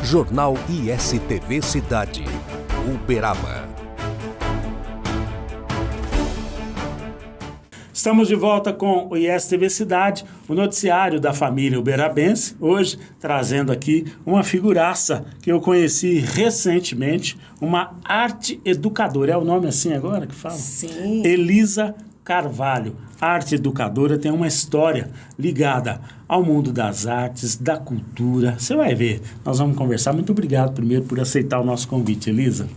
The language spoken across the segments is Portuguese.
Jornal ISTV Cidade, Uberaba. Estamos de volta com o ISTV Cidade, o noticiário da família uberabense, hoje trazendo aqui uma figuraça que eu conheci recentemente, uma arte educadora. É o nome assim agora que fala? Sim. Elisa Carvalho. A arte educadora tem uma história ligada ao mundo das artes, da cultura. Você vai ver, nós vamos conversar. Muito obrigado primeiro por aceitar o nosso convite, Elisa.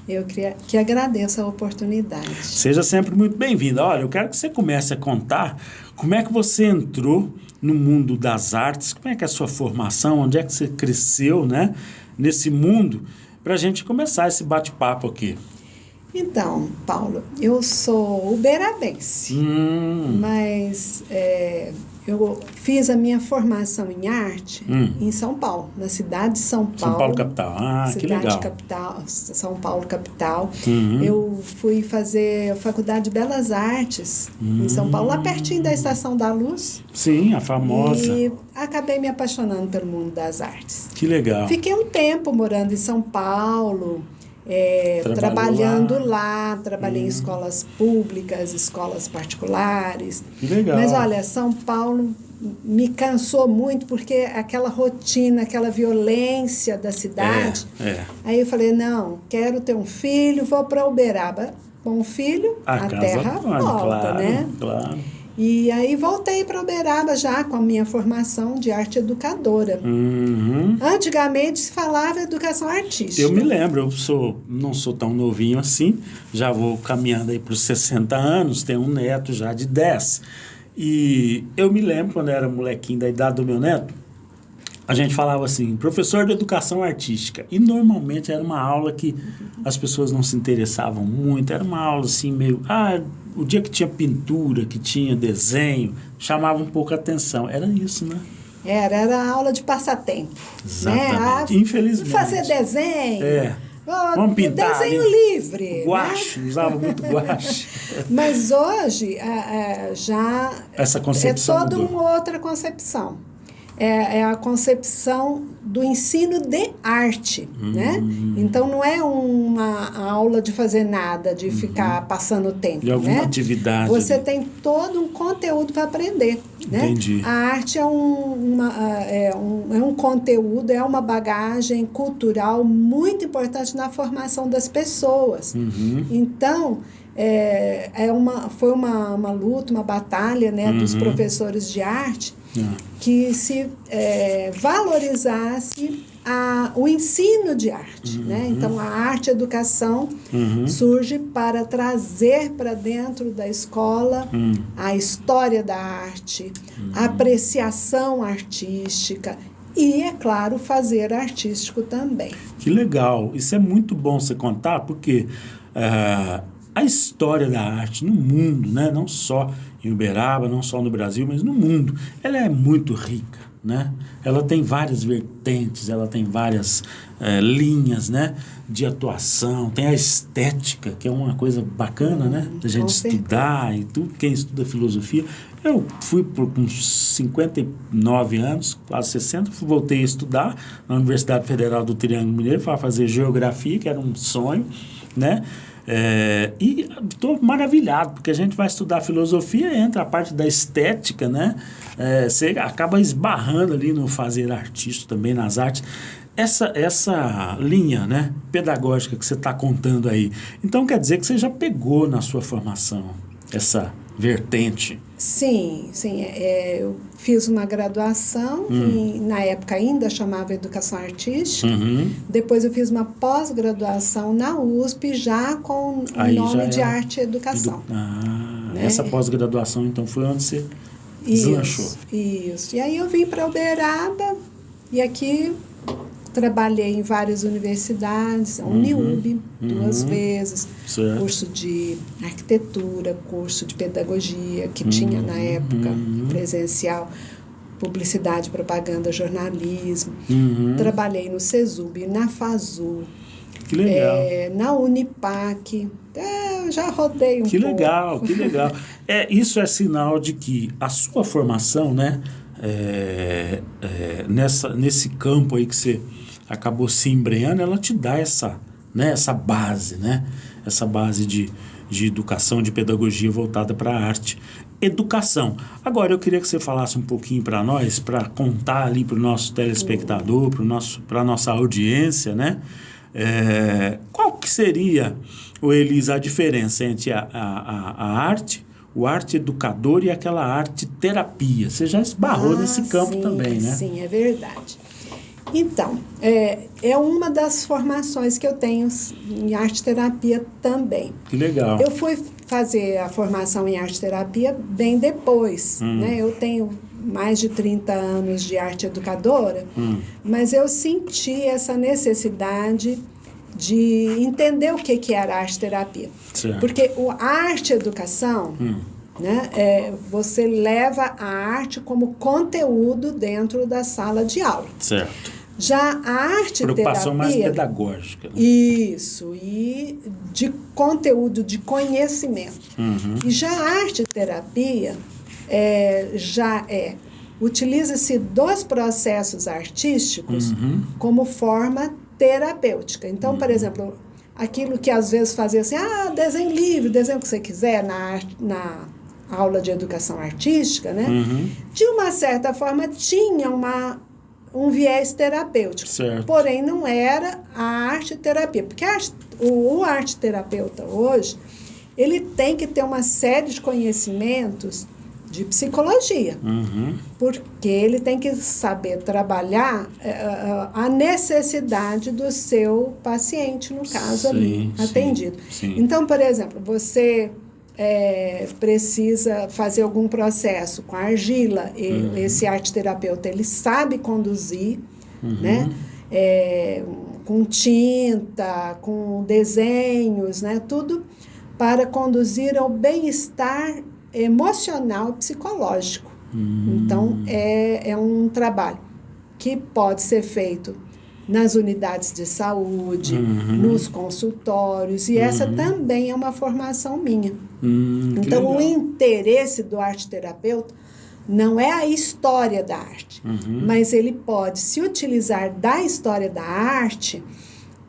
Eu que agradeço a oportunidade. Seja sempre muito bem-vinda. Olha, eu quero que você comece a contar como é que você entrou no mundo das artes, como é que é a sua formação, onde é que você cresceu, né, nesse mundo, para a gente começar esse bate-papo aqui. Então, Paulo, eu sou uberabense, mas eu fiz a minha formação em arte em São Paulo, na cidade de São Paulo. São Paulo capital, que legal. Cidade capital, São Paulo capital. Eu fui fazer a Faculdade de Belas Artes em São Paulo, lá pertinho da Estação da Luz. Sim, a famosa. E acabei me apaixonando pelo mundo das artes. Que legal. Fiquei um tempo morando em São Paulo, trabalhando lá, trabalhei em escolas públicas, escolas particulares. Que legal. Mas olha, São Paulo me cansou muito porque aquela rotina, aquela violência da cidade. Aí eu falei, não, quero ter um filho, vou para Uberaba. Com um filho, a terra volta, claro, né? Claro. E aí voltei para Uberaba já com a minha formação de arte educadora. Antigamente se falava educação artística. Eu me lembro, não sou tão novinho assim, já vou caminhando aí para os 60 anos, tenho um neto já de 10. E eu me lembro quando eu era molequinho da idade do meu neto, a gente falava assim, professor de educação artística. E normalmente era uma aula que as pessoas não se interessavam muito, era uma aula assim meio... o dia que tinha pintura, que tinha desenho, chamava um pouco a atenção. Era isso, né? Era a aula de passatempo. Exatamente. Né? Infelizmente. Fazer desenho. Vamos pintar. Desenho livre. Guache, né? Usava muito guache. Mas hoje já essa concepção toda uma outra concepção. É a concepção do ensino de arte, né? Então, não é uma aula de fazer nada, de ficar passando o tempo, de alguma né? atividade. Você tem todo um conteúdo para aprender, né? Entendi. A arte é um conteúdo, é uma bagagem cultural muito importante na formação das pessoas. Então, foi uma luta, uma batalha, né, dos professores de arte, que se valorizasse o ensino de arte. Né? Então, a arte-educação surge para trazer para dentro da escola a história da arte, a apreciação artística e, é claro, fazer artístico também. Que legal! Isso é muito bom você contar, porque a história da arte no mundo, né, não só em Uberaba, não só no Brasil, mas no mundo, ela é muito rica, né? Ela tem várias vertentes, ela tem várias linhas, né, de atuação, tem a estética, que é uma coisa bacana, né, da gente estudar e tudo. Quem estuda filosofia, eu fui com uns 59 anos, quase 60, voltei a estudar na Universidade Federal do Triângulo Mineiro para fazer geografia, que era um sonho, né? E estou maravilhado, porque a gente vai estudar filosofia, entra a parte da estética, né? Você acaba esbarrando ali no fazer artístico também, nas artes. Essa linha, né, pedagógica que você está contando aí, então quer dizer que você já pegou na sua formação essa vertente? Sim. Eu fiz uma graduação, na época ainda chamava Educação Artística. Depois eu fiz uma pós-graduação na USP, já com o nome de Arte e Educação. Né? Essa pós-graduação, então, foi onde você deslanchou. Isso. E aí eu vim para Uberaba, e aqui trabalhei em várias universidades, a Uniub, 2 vezes, certo. Curso de arquitetura, curso de pedagogia, que tinha na época presencial, publicidade, propaganda, jornalismo. Trabalhei no CESUB, na FASU, que legal. Na Unipac, já rodei um pouco. Que legal. Isso é sinal de que a sua formação, né, nesse campo aí que você acabou se embrenhando, ela te dá essa, né, essa base, né? Essa base de educação, de pedagogia voltada para a arte. Educação. Agora, eu queria que você falasse um pouquinho para nós, para contar ali para o nosso telespectador, para a nossa audiência, né? Qual que seria, Elisa, a diferença entre a arte, o arte educador e aquela arte terapia? Você já esbarrou nesse campo também, né? Sim, é verdade. Então, é uma das formações que eu tenho em arte-terapia também. Que legal. Eu fui fazer a formação em arte-terapia bem depois, né? Eu tenho mais de 30 anos de arte educadora, mas eu senti essa necessidade de entender o que era arte-terapia. Certo. Porque a arte-educação, né, você leva a arte como conteúdo dentro da sala de aula. Certo. Já a arte-terapia... Preocupação mais pedagógica. Né? Isso, e de conteúdo, de conhecimento. E já a arte-terapia utiliza-se dos processos artísticos como forma terapêutica. Então, por exemplo, aquilo que às vezes fazia assim, desenho livre, desenho o que você quiser na aula de educação artística, né? De uma certa forma tinha um viés terapêutico. Certo. Porém, não era a arte-terapia. Porque o arte-terapeuta hoje, ele tem que ter uma série de conhecimentos de psicologia. Porque ele tem que saber trabalhar a necessidade do seu paciente, no caso ali, atendido. Sim. Então, por exemplo, você precisa fazer algum processo com argila, esse arte-terapeuta, ele sabe conduzir, né? Com tinta, com desenhos, né? Tudo para conduzir ao bem-estar emocional e psicológico. Então, é um trabalho que pode ser feito nas unidades de saúde, nos consultórios, e essa também é uma formação minha. Então, o interesse do arte-terapeuta não é a história da arte, mas ele pode se utilizar da história da arte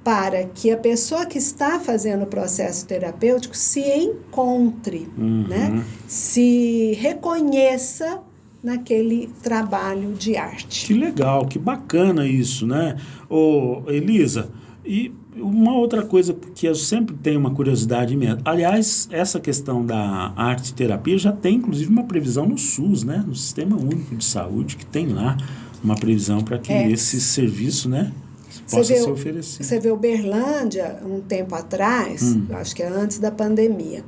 para que a pessoa que está fazendo o processo terapêutico se encontre, né? Se reconheça naquele trabalho de arte. Que legal, que bacana isso, né? Elisa, e uma outra coisa que eu sempre tenho uma curiosidade mesmo. Aliás, essa questão da arte-terapia já tem, inclusive, uma previsão no SUS, né? No Sistema Único de Saúde, que tem lá uma previsão para que esse serviço, né, possa ser oferecido. Você vê Uberlândia, um tempo atrás, acho que é antes da pandemia,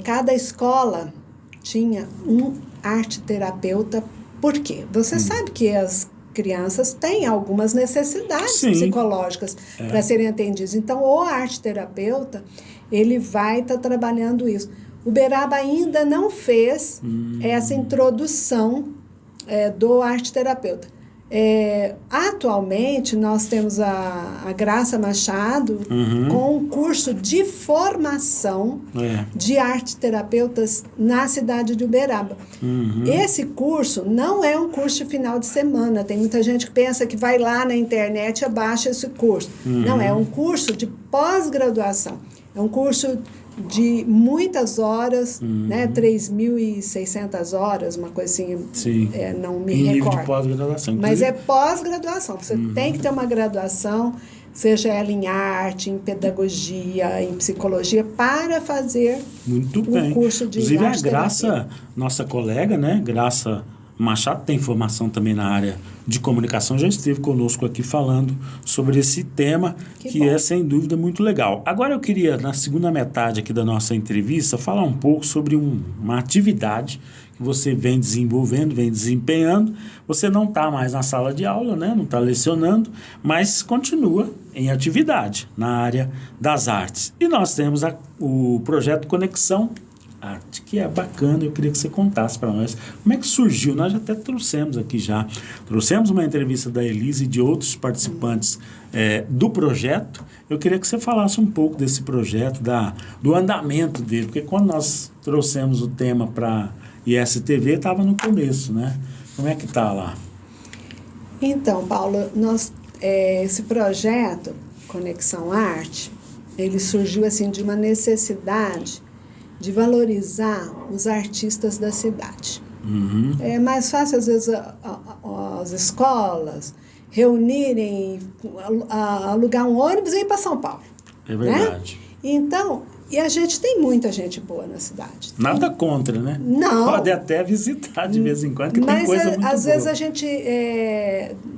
cada escola tinha um arte-terapeuta. Por quê? Você sabe que as crianças têm algumas necessidades psicológicas para serem atendidas. Então, o arte-terapeuta, ele vai estar trabalhando isso. Uberaba ainda não fez essa introdução do arte-terapeuta. Atualmente, nós temos a Graça Machado com um curso de formação de arte-terapeutas na cidade de Uberaba. Esse curso não é um curso de final de semana. Tem muita gente que pensa que vai lá na internet e abaixa esse curso. Não, é um curso de pós-graduação. É um curso de muitas horas, né? 3.600 horas, uma coisa assim, não me recordo. Nível de pós-graduação. Mas é pós-graduação. Você tem que ter uma graduação, seja ela em arte, em pedagogia, em psicologia, para fazer curso de Inclusive, arte. A Graça, nossa colega, né? Graça Machado, tem formação também na área de comunicação, já esteve conosco aqui falando sobre esse tema, que é, sem dúvida, muito legal. Agora eu queria, na segunda metade aqui da nossa entrevista, falar um pouco sobre uma atividade que você vem desenvolvendo, vem desempenhando. Você não está mais na sala de aula, né? Não está lecionando, mas continua em atividade na área das artes. E nós temos o projeto Conexão Arte, que é bacana. Eu queria que você contasse para nós como é que surgiu. Nós até trouxemos aqui trouxemos uma entrevista da Elisa e de outros participantes do projeto. Eu queria que você falasse um pouco desse projeto, do andamento dele, porque quando nós trouxemos o tema para ISTV, estava no começo, né? Como é que está lá? Então, Paulo, nós esse projeto, Conexão Arte, ele surgiu assim de uma necessidade de valorizar os artistas da cidade. É mais fácil, às vezes, as escolas reunirem, alugar um ônibus e ir para São Paulo. É verdade. Né? Então, e a gente tem muita gente boa na cidade. Nada contra, né? Não. Pode até visitar de vez em quando, que tem coisa muito boa. Mas às vezes a gente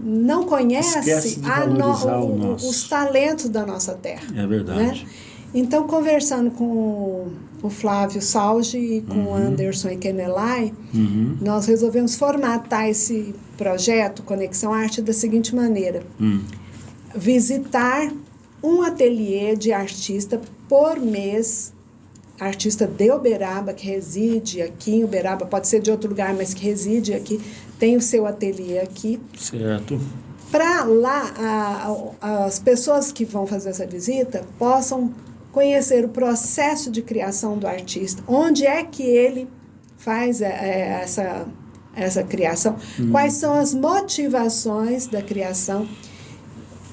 não conhece Esquece de valorizar os talentos da nossa terra. É verdade. Né? Então, conversando com o Flávio Salge e com o Anderson Ikenelay, nós resolvemos formatar esse projeto Conexão Arte da seguinte maneira. Visitar um ateliê de artista por mês, artista de Uberaba, que reside aqui em Uberaba, pode ser de outro lugar, mas que reside aqui, tem o seu ateliê aqui. Certo. Para lá, as pessoas que vão fazer essa visita possam conhecer o processo de criação do artista, onde é que ele faz essa criação, quais são as motivações da criação.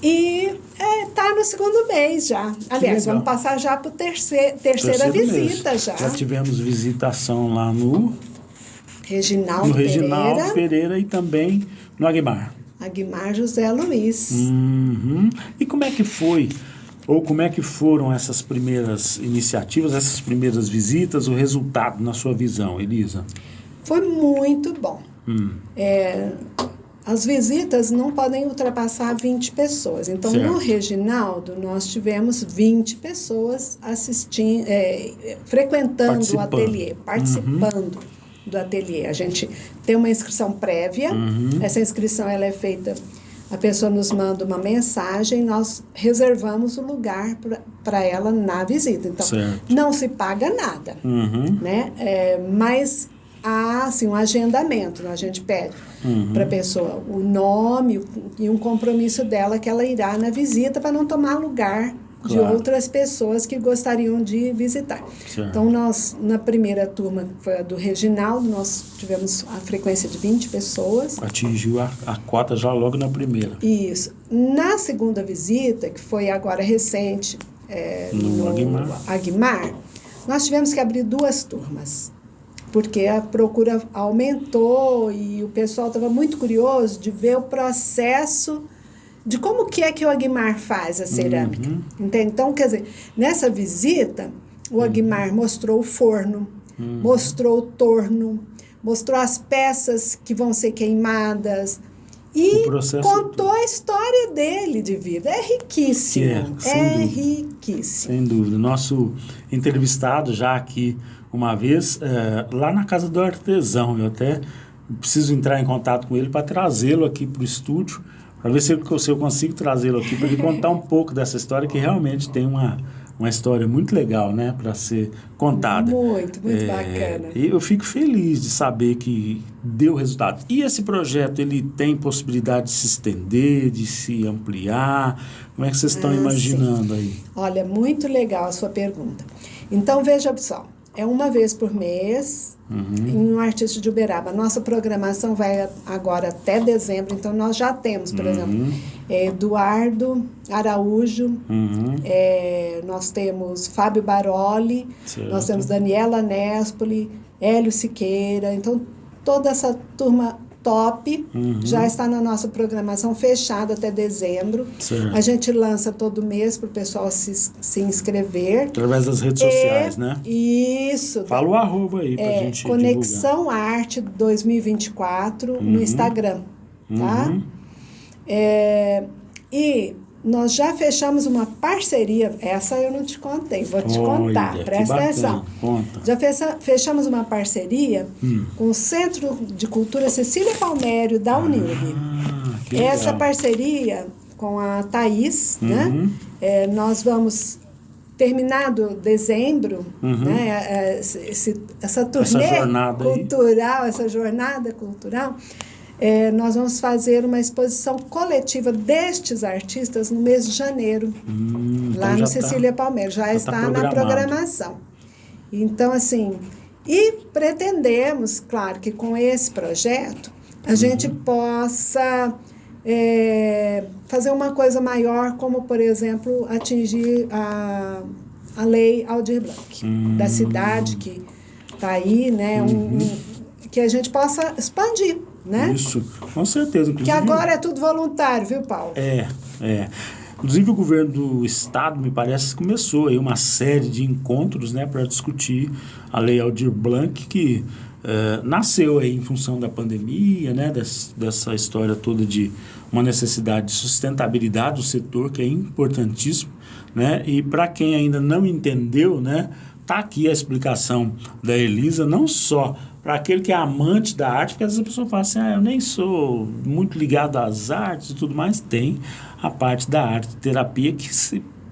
E está no segundo mês já. Aliás, vamos passar já para a terceira visita mês. Já. Já tivemos visitação lá no Reginaldo Pereira e também no Aguimar. Aguimar José Luiz. E como é que foi, ou como é que foram essas primeiras iniciativas, essas primeiras visitas, o resultado na sua visão, Elisa? Foi muito bom. As visitas não podem ultrapassar 20 pessoas. Então, certo. No Reginaldo, nós tivemos 20 pessoas assistindo, frequentando o ateliê, participando do ateliê. A gente tem uma inscrição prévia. Essa inscrição ela é feita, a pessoa nos manda uma mensagem, nós reservamos o lugar para ela na visita. Então, certo. Não se paga nada, né? Mas há assim, um agendamento. A gente pede para a pessoa o nome e um compromisso dela que ela irá na visita para não tomar lugar de outras pessoas que gostariam de visitar. Certo. Então, nós, na primeira turma, que foi a do Reginaldo, nós tivemos a frequência de 20 pessoas. Atingiu a cota já logo na primeira. Isso. Na segunda visita, que foi agora recente, no Aguimar, nós tivemos que abrir 2 turmas. Porque a procura aumentou e o pessoal estava muito curioso de ver o processo de como que é que o Aguimar faz a cerâmica. Entende? Então, quer dizer, nessa visita, o Aguimar mostrou o forno, mostrou o torno, mostrou as peças que vão ser queimadas e contou a história dele de vida. É riquíssimo. Riquíssimo. Sem dúvida. Nosso entrevistado já aqui uma vez, lá na Casa do Artesão, eu até preciso entrar em contato com ele para trazê-lo aqui para o estúdio, para ver se eu consigo trazê-lo aqui, para ele contar um pouco dessa história, que realmente tem uma história muito legal, né, para ser contada. Muito bacana. E eu fico feliz de saber que deu resultado. E esse projeto, ele tem possibilidade de se estender, de se ampliar? Como é que vocês estão imaginando aí? Olha, muito legal a sua pergunta. Então, veja só. É uma vez por mês, em um artista de Uberaba. Nossa programação vai agora até dezembro, então nós já temos, por exemplo, Eduardo Araújo, nós temos Fábio Baroli, certo. Nós temos Daniela Nespoli, Hélio Siqueira. Então, toda essa turma top já está na nossa programação fechada até dezembro. Certo. A gente lança todo mês para o pessoal se inscrever. Através das redes sociais, né? Isso. Fala o @ aí para a gente Conexão divulgar. Arte 2024 no Instagram, tá? E nós já fechamos uma parceria, essa eu não te contei, vou te contar, presta atenção. Conta. Já fechamos uma parceria com o Centro de Cultura Cecília Palmério da Unilb. Essa parceria com a Thaís, né? Nós vamos, terminado dezembro, né? Essa turnê cultural, essa jornada cultural, nós vamos fazer uma exposição coletiva destes artistas no mês de janeiro, lá no Cecília Palmério. Já está na programação. Então, assim, e pretendemos, claro, que com esse projeto a gente possa fazer uma coisa maior, como, por exemplo, atingir a lei Aldir Blanc, da cidade que está aí, né? Que a gente possa expandir, né? Isso, com certeza. Que agora é tudo voluntário, viu, Paulo? Inclusive, o governo do estado, me parece, começou aí uma série de encontros, né, para discutir a lei Aldir Blanc, que nasceu aí em função da pandemia, né, dessa história toda de uma necessidade de sustentabilidade do setor, que é importantíssimo, né? E para quem ainda não entendeu, né, tá aqui a explicação da Elisa, não só para aquele que é amante da arte, porque às vezes a pessoa fala assim, eu nem sou muito ligado às artes e tudo mais. Tem a parte da arte terapia que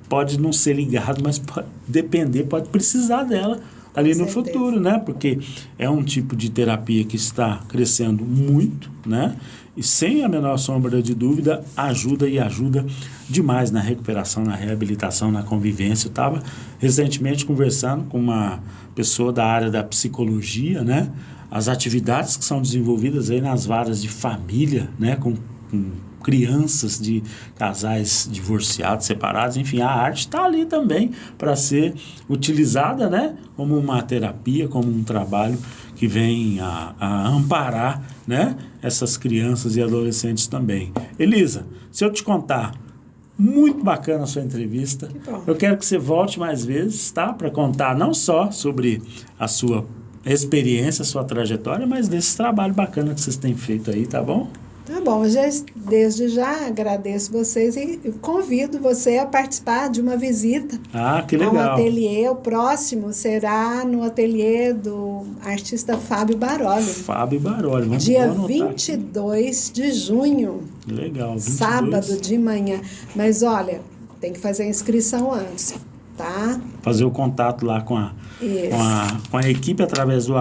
pode não ser ligado, mas pode depender, pode precisar dela ali no futuro, né? Porque é um tipo de terapia que está crescendo muito, né? E sem a menor sombra de dúvida, ajuda demais na recuperação, na reabilitação, na convivência. Eu estava recentemente conversando com uma pessoa da área da psicologia, né? As atividades que são desenvolvidas aí nas varas de família, né? Com crianças de casais divorciados, separados, enfim, a arte está ali também para ser utilizada, né? Como uma terapia, como um trabalho que vem a amparar, né, essas crianças e adolescentes também. Elisa, se eu te contar, muito bacana a sua entrevista. Eu quero que você volte mais vezes, tá? Para contar não só sobre a sua experiência, a sua trajetória, mas desse trabalho bacana que vocês têm feito aí, tá bom? Tá bom, desde já agradeço vocês e convido você a participar de uma visita que legal. ao ateliê. O próximo será no ateliê do artista Fábio Baroli. Fábio Baroli. Vamos dia 22 de junho. Legal. 22. Sábado de manhã. Mas olha, tem que fazer a inscrição antes, tá? Fazer o contato lá com a equipe através do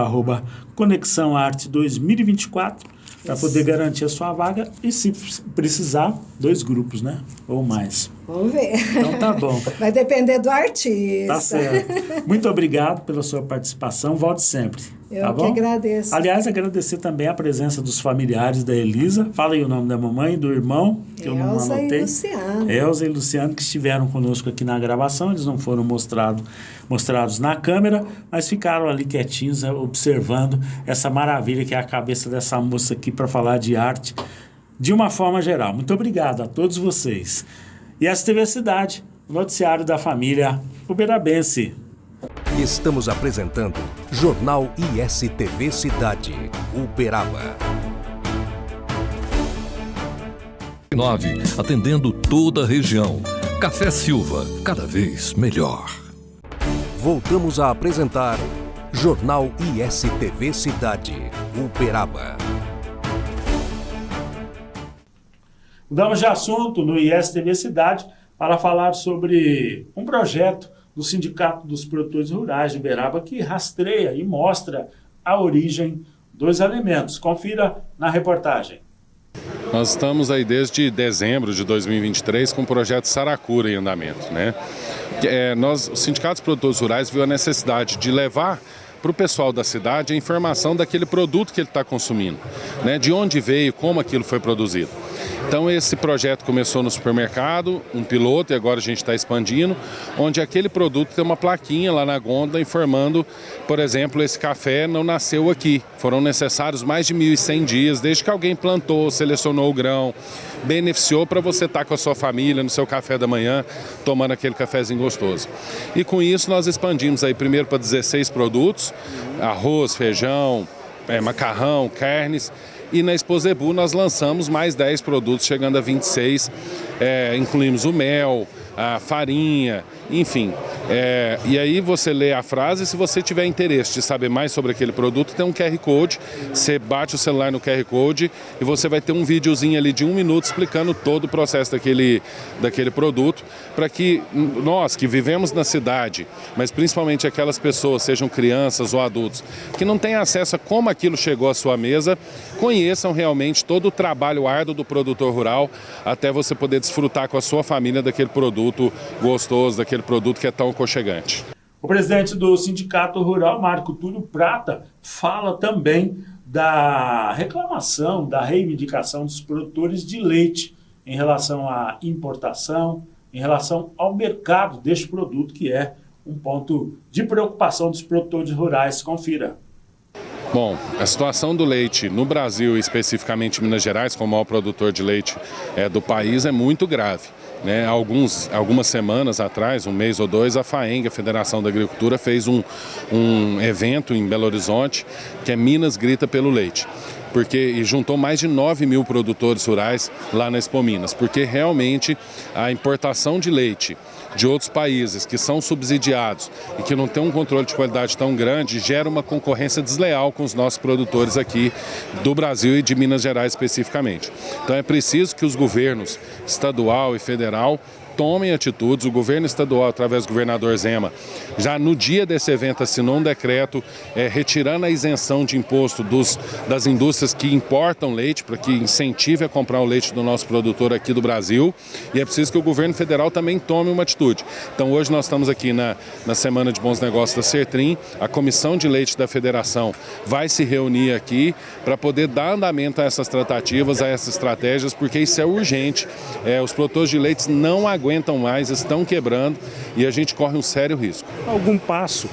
@ConexãoArte2024 para poder garantir a sua vaga e, se precisar, 2 grupos, né? Ou mais. Vamos ver. Então tá bom. Vai depender do artista. Tá certo. Muito obrigado pela sua participação. Volte sempre. Eu que agradeço. Aliás, agradecer também a presença dos familiares da Elisa. Fala aí o nome da mamãe, do irmão, que eu não anotei. Elza e Luciano, que estiveram conosco aqui na gravação. Eles não foram mostrados na câmera, mas ficaram ali quietinhos, né, observando essa maravilha que é a cabeça dessa moça aqui para falar de arte de uma forma geral. Muito obrigado a todos vocês. E essa TV Cidade, o noticiário da família uberabense. Estamos apresentando Jornal ISTV Cidade, Uberaba. 9, atendendo toda a região. Café Silva, cada vez melhor. Voltamos a apresentar Jornal ISTV Cidade, Uberaba. Mudamos de assunto no ISTV Cidade para falar sobre um projeto do Sindicato dos Produtores Rurais de Uberaba que rastreia e mostra a origem dos alimentos. Confira na reportagem. Nós estamos aí desde dezembro de 2023 com o projeto Saracura em andamento, né? O Sindicato dos Produtores Rurais viu a necessidade de levar para o pessoal da cidade a informação daquele produto que ele está consumindo, né? De onde veio, como aquilo foi produzido. Então esse projeto começou no supermercado, um piloto, e agora a gente está expandindo, onde aquele produto tem uma plaquinha lá na gôndola informando, por exemplo, esse café não nasceu aqui. Foram necessários mais de 1.100 dias, desde que alguém plantou, selecionou o grão, beneficiou para você estar com a sua família no seu café da manhã, tomando aquele cafezinho gostoso. E com isso nós expandimos aí primeiro para 16 produtos, arroz, feijão, macarrão, carnes. E na Exposebu nós lançamos mais 10 produtos, chegando a 26, incluímos o mel, a farinha, enfim. E aí você lê a frase, se você tiver interesse de saber mais sobre aquele produto, tem um QR Code, você bate o celular no QR Code e você vai ter um videozinho ali de 1 minuto explicando todo o processo daquele produto, para que nós que vivemos na cidade, mas principalmente aquelas pessoas, sejam crianças ou adultos, que não têm acesso a como aquilo chegou à sua mesa, conheçam realmente todo o trabalho árduo do produtor rural, até você poder desfrutar com a sua família daquele produto gostoso, daquele produto que é tão aconchegante. O presidente do Sindicato Rural, Marco Túlio Prata, fala também da reclamação, da reivindicação dos produtores de leite em relação à importação, em relação ao mercado deste produto, que é um ponto de preocupação dos produtores rurais. Confira. Bom, a situação do leite no Brasil, especificamente em Minas Gerais, como maior produtor de leite do país, é muito grave. Né? Algumas semanas atrás, um mês ou dois, a FAENG, a Federação da Agricultura, fez um evento em Belo Horizonte, que é Minas Grita pelo Leite. E juntou mais de 9 mil produtores rurais lá na Expo Minas, porque realmente a importação de leite de outros países que são subsidiados e que não tem um controle de qualidade tão grande, gera uma concorrência desleal com os nossos produtores aqui do Brasil e de Minas Gerais especificamente. Então é preciso que os governos estadual e federal tomem atitudes. O governo estadual, através do governador Zema, já no dia desse evento assinou um decreto retirando a isenção de imposto das indústrias que importam leite, para que incentive a comprar o leite do nosso produtor aqui do Brasil, e é preciso que o governo federal também tome uma atitude. Então hoje nós estamos aqui na Semana de Bons Negócios da Sertrim, a Comissão de Leite da Federação vai se reunir aqui para poder dar andamento a essas tratativas, a essas estratégias, porque isso é urgente. Os produtores de leite não aguentam mais, estão quebrando e a gente corre um sério risco. Algum passo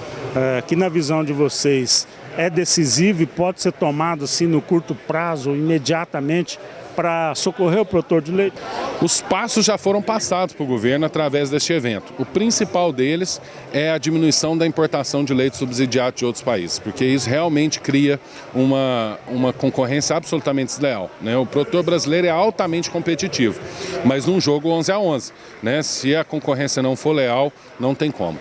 que na visão de vocês é decisivo e pode ser tomado assim no curto prazo, imediatamente, para socorrer o produtor de leite? Os passos já foram passados para o governo através deste evento. O principal deles é a diminuição da importação de leite subsidiado de outros países, porque isso realmente cria uma concorrência absolutamente desleal. Né? O produtor brasileiro é altamente competitivo, mas num jogo 11-11, né? Se a concorrência não for leal, não tem como.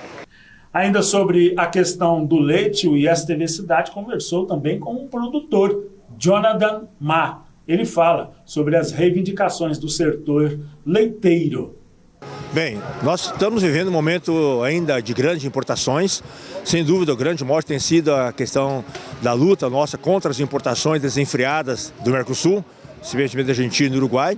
Ainda sobre a questão do leite, o ISTV Cidade conversou também com um produtor, Jonathan Ma. Ele fala sobre as reivindicações do setor leiteiro. Bem, nós estamos vivendo um momento ainda de grandes importações. Sem dúvida, o grande mote tem sido a questão da luta nossa contra as importações desenfreadas do Mercosul, especialmente da Argentina e do Uruguai,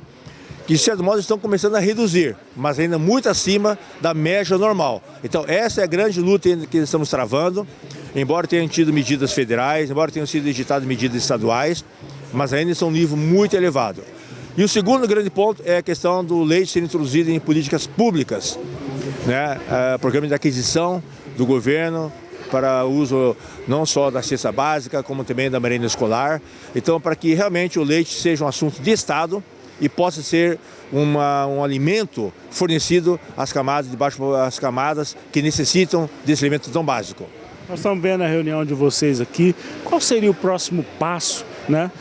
que de certo modo estão começando a reduzir, mas ainda muito acima da média normal. Então essa é a grande luta que estamos travando, embora tenham tido medidas federais, embora tenham sido editadas medidas estaduais, mas ainda são um nível muito elevado. E o segundo grande ponto é a questão do leite ser introduzido em políticas públicas, né? Programa de aquisição do governo para uso não só da cesta básica, como também da merenda escolar. Então, para que realmente o leite seja um assunto de Estado e possa ser um alimento fornecido às camadas de baixo, às camadas que necessitam desse alimento tão básico. Nós estamos vendo a reunião de vocês aqui. Qual seria o próximo passo, né?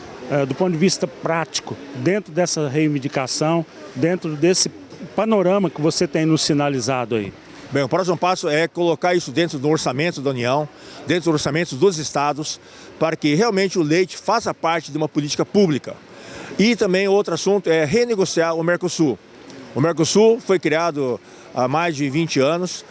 Do ponto de vista prático, dentro dessa reivindicação, dentro desse panorama que você tem nos sinalizado aí? Bem, o próximo passo é colocar isso dentro do orçamento da União, dentro do orçamento dos estados, para que realmente o leite faça parte de uma política pública. E também outro assunto é renegociar o Mercosul. O Mercosul foi criado há mais de 20 anos,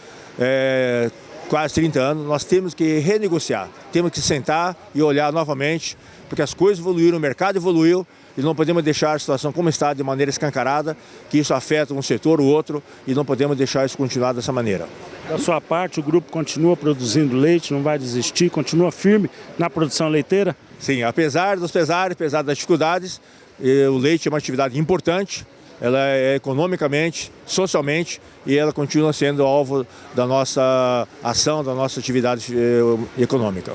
quase 30 anos, nós temos que renegociar, temos que sentar e olhar novamente, porque as coisas evoluíram, o mercado evoluiu e não podemos deixar a situação como está de maneira escancarada, que isso afeta um setor ou outro e não podemos deixar isso continuar dessa maneira. Da sua parte, o grupo continua produzindo leite, não vai desistir, continua firme na produção leiteira? Sim, apesar dos pesares, apesar das dificuldades, o leite é uma atividade importante, ela é economicamente, socialmente e ela continua sendo alvo da nossa ação, da nossa atividade econômica.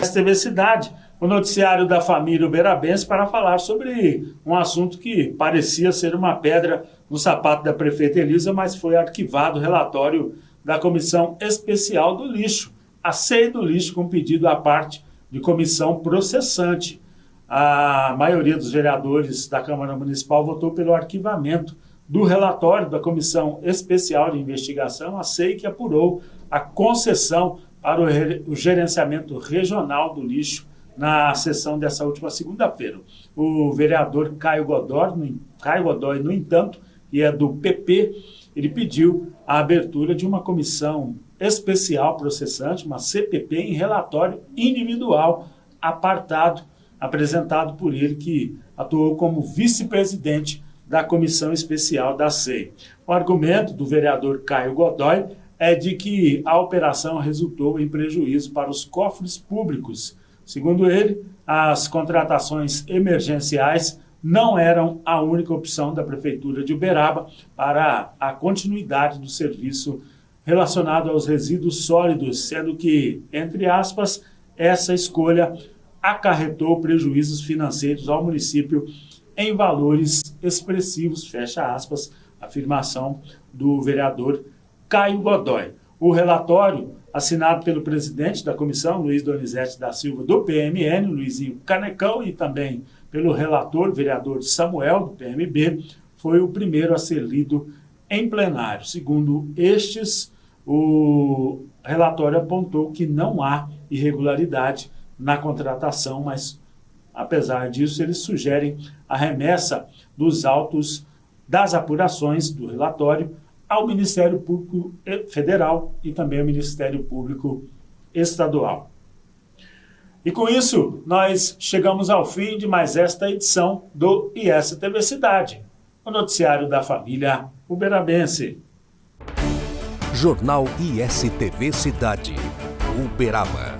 ISTV Cidade, o noticiário da família uberabense, para falar sobre um assunto que parecia ser uma pedra no sapato da prefeita Elisa, mas foi arquivado o relatório da Comissão Especial do Lixo, a CEI do Lixo, com pedido à parte de comissão processante. A maioria dos vereadores da Câmara Municipal votou pelo arquivamento do relatório da Comissão Especial de Investigação, a CEI, que apurou a concessão para o gerenciamento regional do lixo na sessão dessa última segunda-feira. O vereador Caio Godoy, no entanto, que é do PP, ele pediu a abertura de uma comissão especial processante, uma CPP, em relatório individual apartado, apresentado por ele, que atuou como vice-presidente da comissão especial da CEI. O argumento do vereador Caio Godoy é de que a operação resultou em prejuízo para os cofres públicos. Segundo ele, as contratações emergenciais não eram a única opção da Prefeitura de Uberaba para a continuidade do serviço relacionado aos resíduos sólidos, sendo que, entre aspas, essa escolha acarretou prejuízos financeiros ao município em valores expressivos, fecha aspas, afirmação do vereador Caio Godoy. O relatório, assinado pelo presidente da comissão, Luiz Donizete da Silva, do PMN, Luizinho Canecão, e também pelo relator, vereador Samuel, do PMB, foi o primeiro a ser lido em plenário. Segundo estes, o relatório apontou que não há irregularidade na contratação, mas, apesar disso, eles sugerem a remessa dos autos das apurações do relatório ao Ministério Público Federal e também ao Ministério Público Estadual. E com isso, nós chegamos ao fim de mais esta edição do ISTV Cidade, o noticiário da família uberabense. Jornal ISTV Cidade, Uberaba.